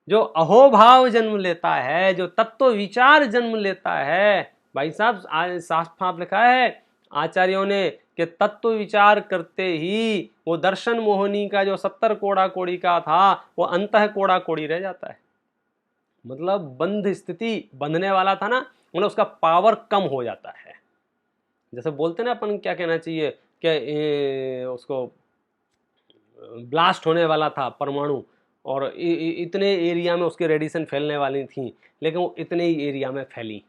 जो अहोभाव जन्म लेता है, जो तत्व विचार जन्म लेता है, भाई साहब साफ साफ लिखा है आचार्यों ने कि तत्व विचार करते ही वो दर्शन मोहनी का जो 70 कोड़ा कोड़ी का था वो अंतः कोड़ा कोड़ी रह जाता है। मतलब बंध स्थिति, बंधने वाला था ना, मतलब उसका पावर कम हो जाता है। जैसे बोलते ना अपन, क्या कहना चाहिए कि उसको ब्लास्ट होने वाला था परमाणु, और इतने एरिया में उसके रेडिएशन फैलने वाली थी, लेकिन वो इतने ही एरिया में फैली।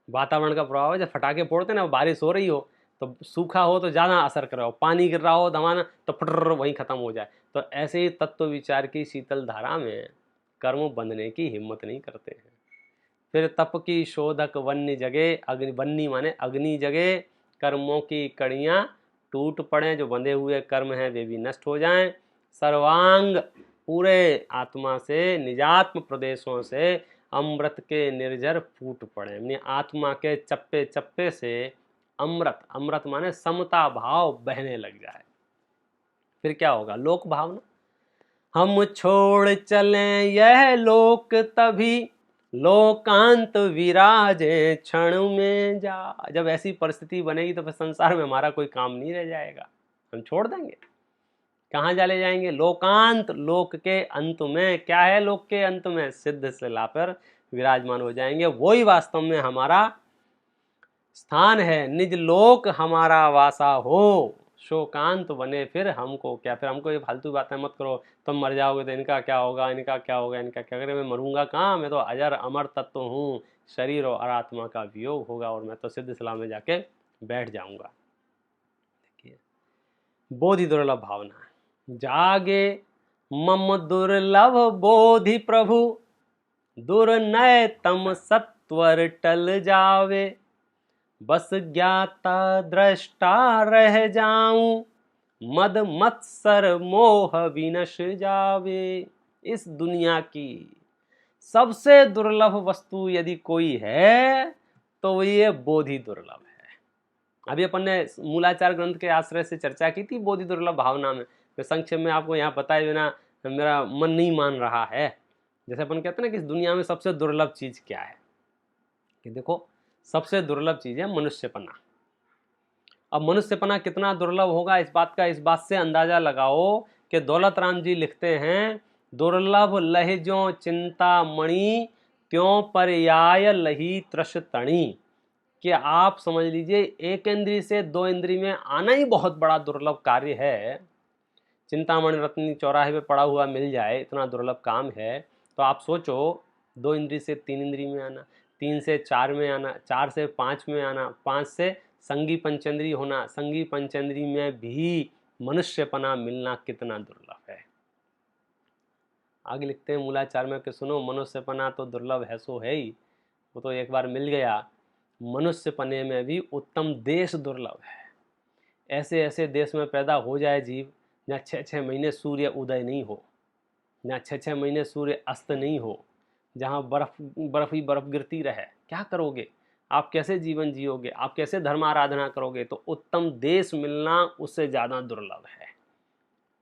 वातावरण का प्रभाव है, जब फटाके फोड़ते ना, बारिश हो रही हो तो सूखा हो तो ज़्यादा असर कर रहा हो, पानी गिर रहा हो दमाना तो फटर वहीं ख़त्म हो जाए। तो ऐसे ही तत्व विचार की शीतल धारा में कर्म बंधने की हिम्मत नहीं करते हैं। फिर तप की शोधक वन्य जगे, अग्नि, वन्नी माने अग्नि जगे, कर्मों की कड़ियाँ टूट पड़े, जो बंधे हुए कर्म हैं वे भी नष्ट हो जाएं। सर्वांग, पूरे आत्मा से, निजात्म प्रदेशों से अमृत के निर्जर फूट पड़े, यानी आत्मा के चप्पे चप्पे से अमृत, अमृत माने समता भाव बहने लग जाए। फिर क्या होगा, लोक भावना, हम छोड़ चलें यह लोक तभी लोकांत विराजे क्षण में जा। जब ऐसी परिस्थिति बनेगी तो फिर संसार में हमारा कोई काम नहीं रह जाएगा, हम छोड़ देंगे। कहाँ चले जाएंगे, लोकांत, लोक के अंत में। क्या है लोक के अंत में, सिद्ध से लाकर विराजमान हो जाएंगे। वही वास्तव में हमारा स्थान है, निज लोक हमारा वासा हो, शोकांत बने फिर हमको क्या। फिर हमको ये फालतू बातें मत करो, तुम मर जाओगे तो इनका क्या होगा, इनका क्या होगा, इनका क्या करे। मैं मरूंगा कहाँ, मैं तो अजर अमर तत्व हूँ, शरीर और आत्मा का वियोग होगा और मैं तो सिद्ध सलाह में जाके बैठ जाऊंगा। देखिए, बोधि दुर्लभ भावना, जागे मम दुर्लभ बोधि प्रभु, दुर्नय तम सत्वर टल जावे, बस ज्ञाता दृष्टा रह जाऊं, मद मत्सर मोह विनश जावे। इस दुनिया की सबसे दुर्लभ वस्तु यदि कोई है तो ये बोधि दुर्लभ है। अभी अपन ने मूलाचार ग्रंथ के आश्रय से चर्चा की थी बोधि दुर्लभ भावना में। मैं संक्षेप में आपको यहाँ बताए बिना मेरा मन नहीं मान रहा है। जैसे अपन कहते हैं ना कि इस दुनिया में सबसे दुर्लभ चीज क्या है, कि देखो सबसे दुर्लभ चीज है मनुष्यपना। अब मनुष्यपना कितना दुर्लभ होगा इस बात से अंदाजा लगाओ कि दौलत राम जी लिखते हैं, दुर्लभ लहजों चिंता मणि, त्यों पर्याय लही त्रश तणी। कि आप समझ लीजिए एक इंद्री से दो इंद्री में आना ही बहुत बड़ा दुर्लभ कार्य है। चिंतामणि रत्नी चौराहे पे पड़ा हुआ मिल जाए, इतना दुर्लभ काम है। तो आप सोचो, 2 इंद्री से 3 इंद्री में आना, 3 से 4 में आना, 4 से 5 में आना, 5 से संगी पंचेंद्री होना, संगी पंचेंद्री में भी मनुष्यपना मिलना कितना दुर्लभ है। आगे लिखते हैं मूलाचार में कि सुनो, मनुष्यपना तो दुर्लभ है सो है ही, वो तो एक बार मिल गया। मनुष्यपने में भी उत्तम देश दुर्लभ है। ऐसे ऐसे देश में पैदा हो जाए जीव जहाँ 6-6 महीने सूर्य उदय नहीं हो, जहाँ 6-6 महीने सूर्य अस्त नहीं हो, जहाँ बर्फ ही बर्फ गिरती रहे, क्या करोगे आप? कैसे जीवन जियोगे आप? कैसे धर्म आराधना करोगे? तो उत्तम देश मिलना उससे ज़्यादा दुर्लभ है।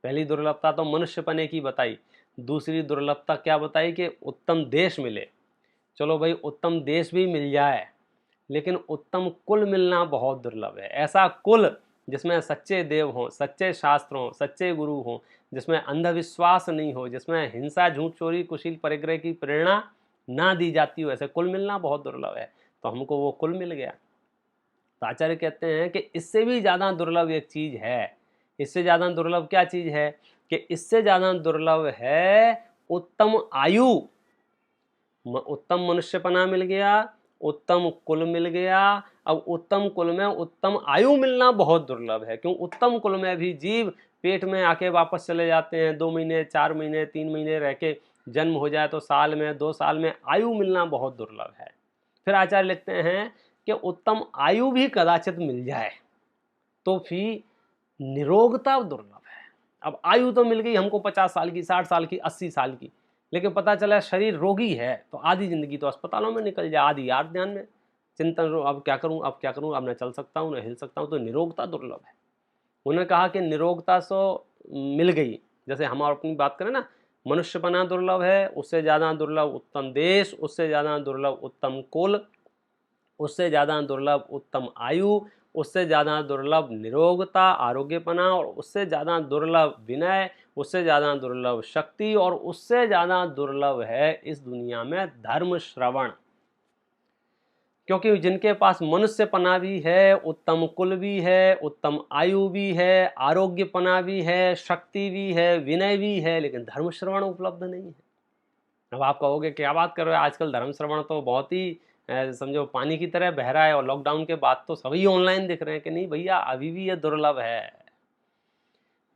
पहली दुर्लभता तो मनुष्यपने की बताई, दूसरी दुर्लभता क्या बताई कि उत्तम देश मिले। चलो भाई, उत्तम देश भी मिल जाए, लेकिन उत्तम कुल मिलना बहुत दुर्लभ है। ऐसा कुल जिसमें सच्चे देव हों, सच्चे शास्त्र हों, सच्चे गुरु हों, जिसमें अंधविश्वास नहीं हो, जिसमें हिंसा, झूठ, चोरी, कुशील परिग्रह की प्रेरणा ना दी जाती हो, ऐसे कुल मिलना बहुत दुर्लभ है। तो हमको वो कुल मिल गया। तो आचार्य कहते हैं कि इससे भी ज़्यादा दुर्लभ एक चीज़ है। इससे ज़्यादा दुर्लभ क्या चीज़ है? कि इससे ज़्यादा दुर्लभ है उत्तम आयु। उत्तम मनुष्यपना मिल गया, उत्तम कुल मिल गया। अब उत्तम कुल में उत्तम आयु मिलना बहुत दुर्लभ है, क्यों? उत्तम कुल में भी जीव पेट में आके वापस चले जाते हैं। 2 महीने, 4 महीने, 3 महीने रह के जन्म हो जाए तो साल में, 2 साल में आयु मिलना बहुत दुर्लभ है। फिर आचार्य लिखते हैं कि उत्तम आयु भी कदाचित मिल जाए तो फिर निरोगता दुर्लभ है। अब आयु तो मिल गई हमको 50 साल की, 60 साल की, 80 साल की, लेकिन पता चला शरीर रोगी है तो आधी जिंदगी तो अस्पतालों में निकल जाए, आधी याद ध्यान में चिंतन, अब क्या करूं, अब क्या करूं, अब न चल सकता हूं, न हिल सकता हूं। तो निरोगता दुर्लभ है। उन्होंने कहा कि निरोगता सो मिल गई, जैसे हम अपनी बात करें ना, मनुष्यपना दुर्लभ है, उससे ज़्यादा दुर्लभ उत्तम देश, उससे ज़्यादा दुर्लभ उत्तम कुल, उससे ज़्यादा दुर्लभ उत्तम आयु, उससे ज़्यादा दुर्लभ निरोगता, आरोग्यपना, और उससे ज़्यादा दुर्लभ विनय, उससे ज़्यादा दुर्लभ शक्ति, और उससे ज़्यादा दुर्लभ है इस दुनिया में धर्म श्रवण। क्योंकि जिनके पास मनुष्यपना भी है, उत्तम कुल भी है, उत्तम आयु भी है, आरोग्यपना भी है, शक्ति भी है, विनय भी है, लेकिन धर्म श्रवण उपलब्ध नहीं है। अब आप कहोगे क्या बात कर रहे हो, आजकल धर्म श्रवण तो बहुत ही समझो पानी की तरह बह रहा है, और लॉकडाउन के बाद तो सभी ऑनलाइन दिख रहे हैं। कि नहीं भैया, अभी भी ये दुर्लभ है।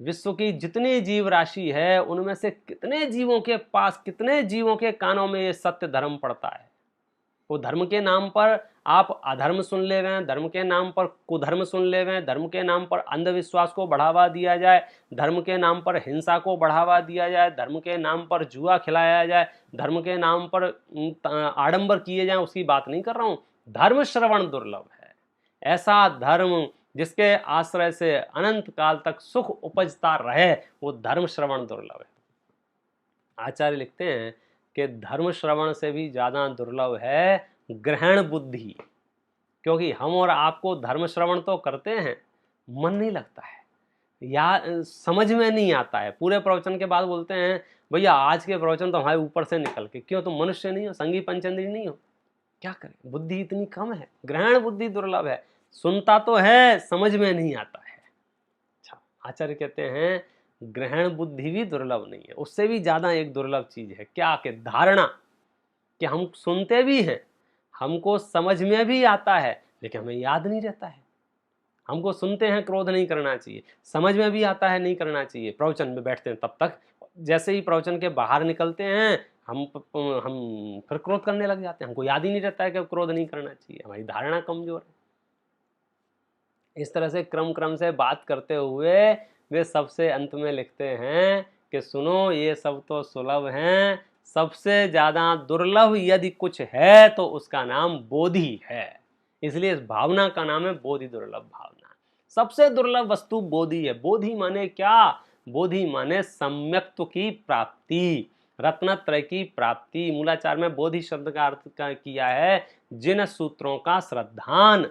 विश्व की जितनी जीव राशि है उनमें से कितने जीवों के पास, कितने जीवों के कानों में ये सत्य धर्म पड़ता है। वो धर्म के नाम पर आप अधर्म सुन ले गए, धर्म के नाम पर कुधर्म सुन ले गए, धर्म के नाम पर अंधविश्वास को बढ़ावा दिया जाए, धर्म के नाम पर हिंसा को बढ़ावा दिया जाए, धर्म के नाम पर जुआ खिलाया जाए, धर्म के नाम पर आडंबर किए जाए, उसकी बात नहीं कर रहा हूं। धर्म श्रवण दुर्लभ है। ऐसा धर्म जिसके आश्रय से अनंत काल तक सुख उपजता रहे, वो धर्म श्रवण दुर्लभ है। आचार्य लिखते हैं कि धर्म श्रवण से भी ज्यादा दुर्लभ है ग्रहण बुद्धि। क्योंकि हम और आपको धर्म श्रवण तो करते हैं, मन नहीं लगता है या समझ में नहीं आता है। पूरे प्रवचन के बाद बोलते हैं भैया आज के प्रवचन तो हमारे ऊपर से निकल के, क्यों? तुम मनुष्य नहीं हो, संगी पंचेंद्रिय नहीं हो, क्या करें, बुद्धि इतनी कम है। ग्रहण बुद्धि दुर्लभ है, सुनता तो है, समझ में नहीं आता है। अच्छा, आचार्य कहते हैं ग्रहण बुद्धि भी दुर्लभ नहीं है, उससे भी ज्यादा एक दुर्लभ चीज है। क्या? कि धारणा, कि हम सुनते भी हैं, हमको समझ में भी आता है, लेकिन हमें याद नहीं रहता है। हमको सुनते हैं क्रोध नहीं करना चाहिए, समझ में भी आता है नहीं करना चाहिए, प्रवचन में बैठते हैं तब तक, जैसे ही प्रवचन के बाहर निकलते हैं हम फिर क्रोध करने लग जाते हैं। हमको याद ही नहीं रहता है कि क्रोध नहीं करना चाहिए, हमारी धारणा कमजोर है। इस तरह से क्रम क्रम से बात करते हुए वे सबसे अंत में लिखते हैं कि सुनो, ये सब तो सुलभ हैं, सबसे ज्यादा दुर्लभ यदि कुछ है तो उसका नाम बोधि है। इसलिए इस भावना का नाम है बोधि, दुर्लभ भावना। सबसे दुर्लभ वस्तु बोधि है। बोधि माने क्या? बोधि माने सम्यक्त्व की प्राप्ति, रत्नत्रय की प्राप्ति। मूलाचार में बोधि शब्द का अर्थ किया है जिन सूत्रों का श्रद्धान।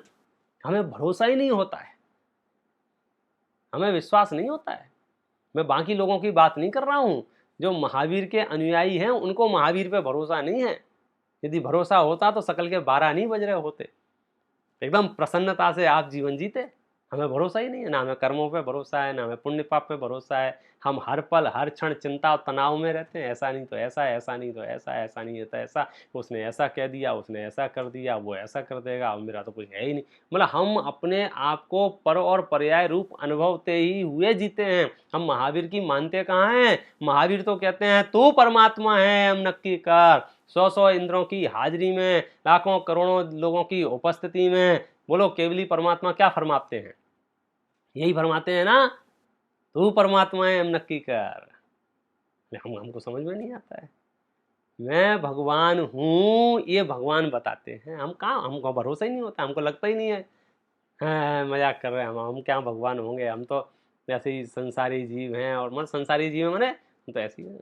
हमें भरोसा ही नहीं होता है, हमें विश्वास नहीं होता है। मैं बाकी लोगों की बात नहीं कर रहा हूं, जो महावीर के अनुयायी हैं उनको महावीर पे भरोसा नहीं है। यदि भरोसा होता तो सकल के 12 नहीं बज रहे होते, एकदम प्रसन्नता से आप जीवन जीते। हमें भरोसा ही नहीं है, ना हमें कर्मों पे भरोसा है, ना हमें पुण्य पाप पे भरोसा है। हम हर पल हर क्षण चिंता और तनाव में रहते हैं, ऐसा नहीं तो ऐसा, ऐसा नहीं तो ऐसा, ऐसा नहीं तो ऐसा, उसने ऐसा कह दिया, उसने ऐसा कर दिया, वो ऐसा कर देगा, अब मेरा तो कुछ है ही नहीं। मतलब हम अपने आप को पर और पर्याय रूप अनुभवते ही हुए जीते हैं। हम महावीर की मानते कहाँ हैं? महावीर तो कहते हैं तू परमात्मा है, हम नक्की कर। 100 इंद्रों की हाजिरी में, लाखों करोड़ों लोगों की उपस्थिति में, बोलो केवली परमात्मा क्या फरमाते हैं? यही फरमाते हैं ना, तू परमात्मा है हम नक्की कर। हमको समझ में नहीं आता है, मैं भगवान हूँ ये भगवान बताते हैं, हम कहाँ, हमको भरोसा ही नहीं होता, हमको लगता ही नहीं है। हाँ मजाक कर रहे हैं हम क्या भगवान होंगे, हम तो ऐसे ही संसारी जीव हैं। और मतलब संसारी जीव माने हम तो ऐसे ही हैं।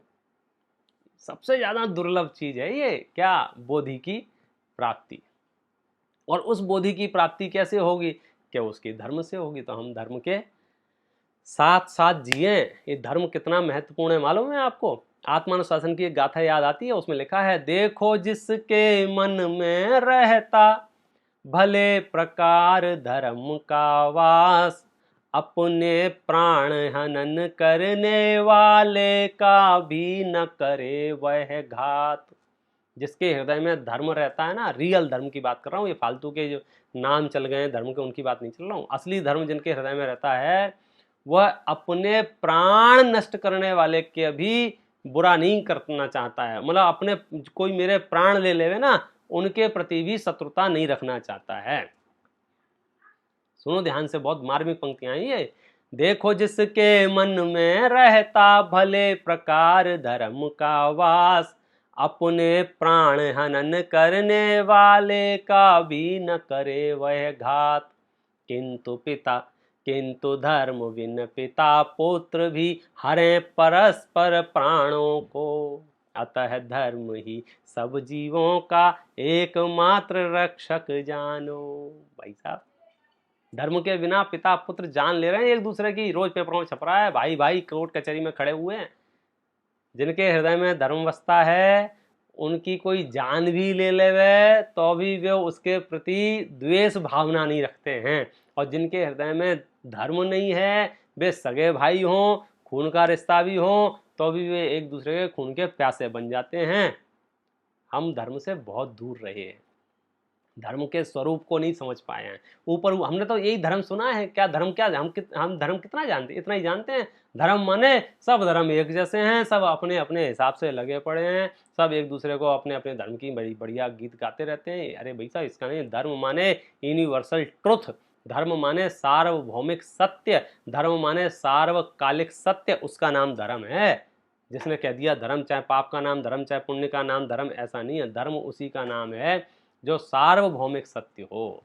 सबसे ज्यादा दुर्लभ चीज है ये क्या, बोधि की प्राप्ति। और उस बोधि की प्राप्ति कैसे होगी, क्या उसकी धर्म से होगी। तो हम धर्म के साथ साथ जिए। ये धर्म कितना महत्वपूर्ण है मालूम है आपको। आत्मानुशासन की एक गाथा याद आती है, उसमें लिखा है, देखो जिसके मन में रहता भले प्रकार धर्म का वास, अपने प्राण हनन करने वाले का भी न करे वह घात। जिसके हृदय में धर्म रहता है ना, रियल धर्म की बात कर रहा हूँ, ये फालतू के जो नाम चल गए धर्म के उनकी बात नहीं चल रहा हूँ। असली धर्म जिनके हृदय में रहता है वह अपने प्राण नष्ट करने वाले के भी बुरा नहीं करना चाहता है। मतलब अपने कोई मेरे प्राण ले लेवे ना, उनके प्रति भी शत्रुता नहीं रखना चाहता है। सुनो ध्यान से, बहुत मार्मिक पंक्तियां हैं ये। देखो जिसके मन में रहता भले प्रकार धर्म का वास, अपने प्राण हनन करने वाले का भी न करे वह घात। किंतु धर्म बिन पिता पुत्र भी हरे परस्पर प्राणों को, अतः धर्म ही सब जीवों का एकमात्र रक्षक जानो। भाई साहब, धर्म के बिना पिता पुत्र जान ले रहे हैं एक दूसरे की। रोज पेपरों में छप रहा है, भाई भाई कोर्ट कचहरी में खड़े हुए हैं। जिनके हृदय में धर्म बसता है उनकी कोई जान भी ले लेवे तो भी वे उसके प्रति द्वेष भावना नहीं रखते हैं। और जिनके हृदय में धर्म नहीं है, वे सगे भाई हों, खून का रिश्ता भी हो, तो भी वे एक दूसरे के खून के प्यासे बन जाते हैं। हम धर्म से बहुत दूर रहे हैं, धर्म के स्वरूप को नहीं समझ पाए हैं। ऊपर हमने तो यही धर्म सुना है, क्या धर्म क्या, हम धर्म कितना जानते, इतना ही जानते हैं। धर्म माने सब धर्म एक जैसे हैं, सब अपने अपने हिसाब से लगे पड़े हैं, सब एक दूसरे को अपने अपने धर्म की बड़ी बढ़िया गीत गाते रहते हैं। अरे भाई साहब, इसका नहीं, धर्म माने यूनिवर्सल ट्रुथ, धर्म माने सार्वभौमिक सत्य, धर्म माने सार्वकालिक सत्य, उसका नाम धर्म है। जिसने कह दिया धर्म चाहे पाप का नाम धर्म, चाहे पुण्य का नाम धर्म, ऐसा नहीं है। धर्म उसी का नाम है जो सार्वभौमिक सत्य हो।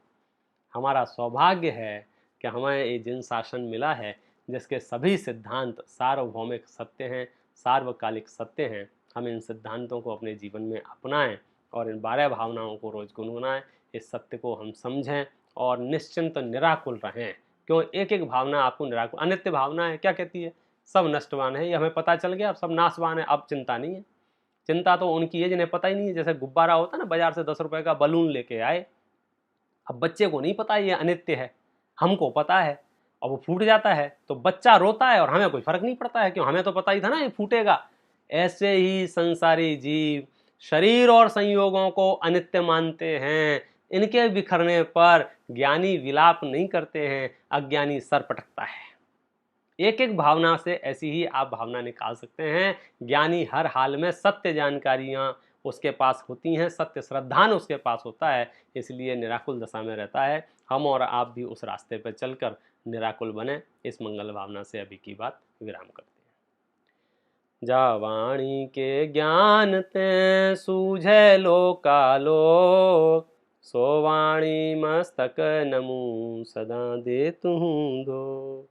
हमारा सौभाग्य है कि हमें ये जिन शासन मिला है जिसके सभी सिद्धांत सार्वभौमिक सत्य हैं, सार्वकालिक सत्य हैं। हम इन सिद्धांतों को अपने जीवन में अपनाएं और इन 12 भावनाओं को रोज गुनगुनाएं, इस सत्य को हम समझें और निश्चिंत निराकुल रहें। क्यों, एक एक भावना आपको निराकुल, अनित्य भावना है, क्या कहती है, सब नष्टवान है, ये हमें पता चल गया, अब सब नाशवान है, अब चिंता नहीं है। चिंता तो उनकी है जिन्हें पता ही नहीं है। जैसे गुब्बारा होता है ना, बाजार से 10 रुपए का बलून लेके आए, अब बच्चे को नहीं पता ये अनित्य है, हमको पता है, और वो फूट जाता है तो बच्चा रोता है और हमें कोई फर्क नहीं पड़ता है, क्यों, हमें तो पता ही था ना ये फूटेगा। ऐसे ही संसारी जीव शरीर और संयोगों को अनित्य मानते हैं। इनके बिखरने पर ज्ञानी विलाप नहीं करते हैं, अज्ञानी सर पटकता है। एक एक भावना से ऐसी ही आप भावना निकाल सकते हैं। ज्ञानी हर हाल में सत्य जानकारियां उसके पास होती हैं, सत्य श्रद्धान उसके पास होता है, इसलिए निराकुल दशा में रहता है। हम और आप भी उस रास्ते पर चलकर निराकुल बने। इस मंगल भावना से अभी की बात विराम करते हैं। जा वाणी के ज्ञान ते सूझे लोकालोक, सो वाणी मस्तक नमू सदा दे तू दो।